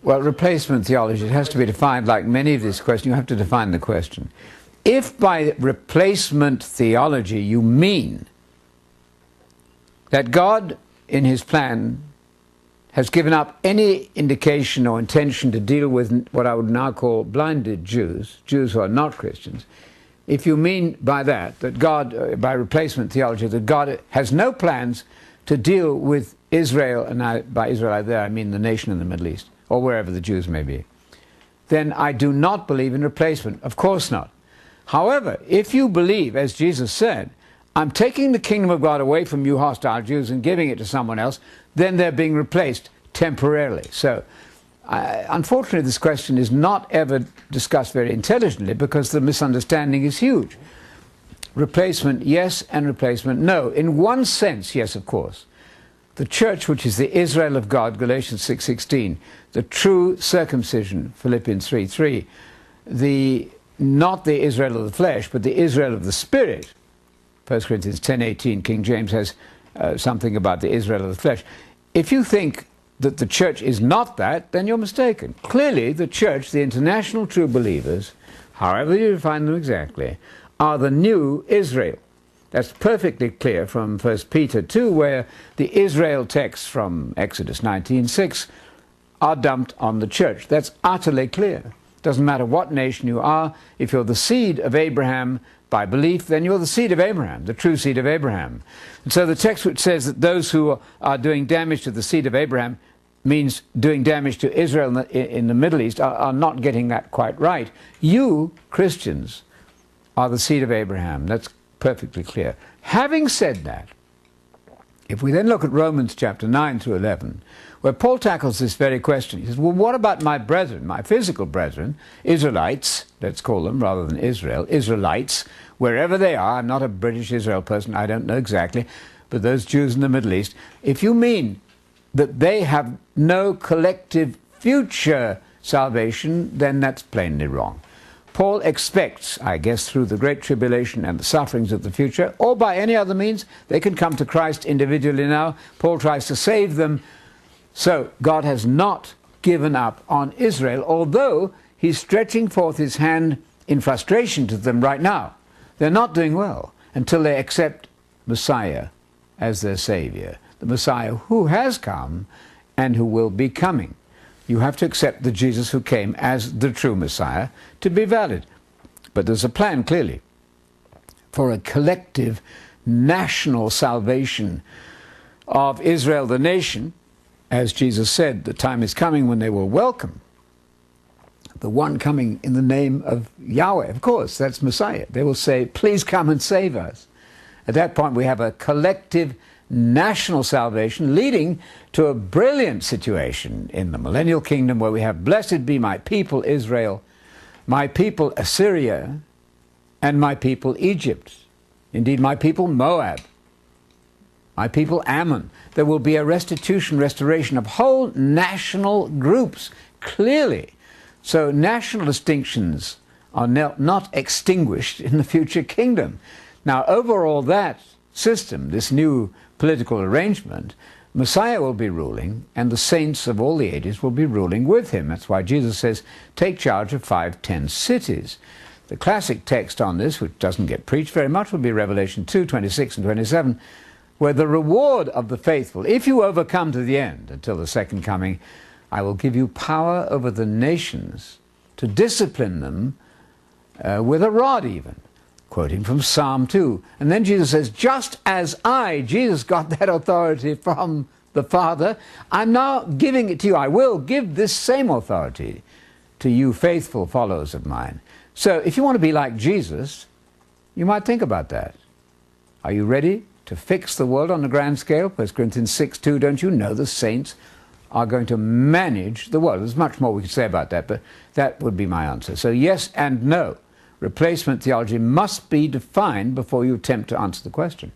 Well, replacement theology, it has to be defined like many of these questions. You have to define the question. If by replacement theology you mean that God, in his plan, has given up any indication or intention to deal with what I would now call blinded Jews, Jews who are not Christians, if you mean by that, that God, by replacement theology, that God has no plans to deal with Israel, and by Israel there I mean the nation in the Middle East, or wherever the Jews may be, then I do not believe in replacement. Of course not. However, if you believe, as Jesus said, I'm taking the kingdom of God away from you hostile Jews and giving it to someone else, then they're being replaced temporarily. So, unfortunately, this question is not ever discussed very intelligently because the misunderstanding is huge. Replacement, yes, and replacement, no. In one sense, yes, of course. The church, which is the Israel of God, Galatians 6:16, the true circumcision, Philippians 3:3, not the Israel of the flesh, but the Israel of the Spirit, 1 Corinthians 10:18, King James has something about the Israel of the flesh. If you think that the church is not that, then you're mistaken. Clearly, the church, the international true believers, however you define them exactly, are the new Israel. That's perfectly clear from 1 Peter 2, where the Israel texts from Exodus 19:6 are dumped on the church. That's utterly clear. Doesn't matter what nation you are, if you're the seed of Abraham by belief, then you're the seed of Abraham, the true seed of Abraham. And so the text which says that those who are doing damage to the seed of Abraham means doing damage to Israel in the Middle East are not getting that quite right. You, Christians, are the seed of Abraham. That's perfectly clear. Having said that, if we then look at Romans chapter 9 through 11, where Paul tackles this very question, he says, well, what about my brethren, my physical brethren, Israelites, let's call them rather than Israel, Israelites, wherever they are. I'm not a British Israel person, I don't know exactly, but those Jews in the Middle East, if you mean that they have no collective future salvation, then that's plainly wrong. Paul expects, I guess, through the great tribulation and the sufferings of the future, or by any other means, they can come to Christ individually now. Paul tries to save them. So God has not given up on Israel, although he's stretching forth his hand in frustration to them right now. They're not doing well until they accept Messiah as their Savior, the Messiah who has come and who will be coming. You have to accept the Jesus who came as the true Messiah to be valid. But there's a plan, clearly, for a collective national salvation of Israel, the nation. As Jesus said, the time is coming when they will welcome the one coming in the name of Yahweh. Of course, that's Messiah. They will say, please come and save us. At that point, we have a collective national salvation leading to a brilliant situation in the millennial kingdom where we have, blessed be my people Israel, my people Assyria, and my people Egypt. Indeed, my people Moab, my people Ammon. There will be a restoration of whole national groups, clearly. So national distinctions are not extinguished in the future kingdom. Now, over all that system, this new political arrangement, Messiah will be ruling, and the saints of all the ages will be ruling with him. That's why Jesus says, take charge of 5-10 cities. The classic text on this, which doesn't get preached very much, will be Revelation 2:26 and 27, where the reward of the faithful, if you overcome to the end, until the second coming, I will give you power over the nations to discipline them with a rod even. Quoting from Psalm 2. And then Jesus says, just as Jesus got that authority from the Father, I'm now giving it to you. I will give this same authority to you faithful followers of mine. So if you want to be like Jesus, you might think about that. Are you ready to fix the world on a grand scale? 1 Corinthians 6:2, don't you know the saints are going to manage the world? There's much more we could say about that, but that would be my answer. So yes and no. Replacement theology must be defined before you attempt to answer the question.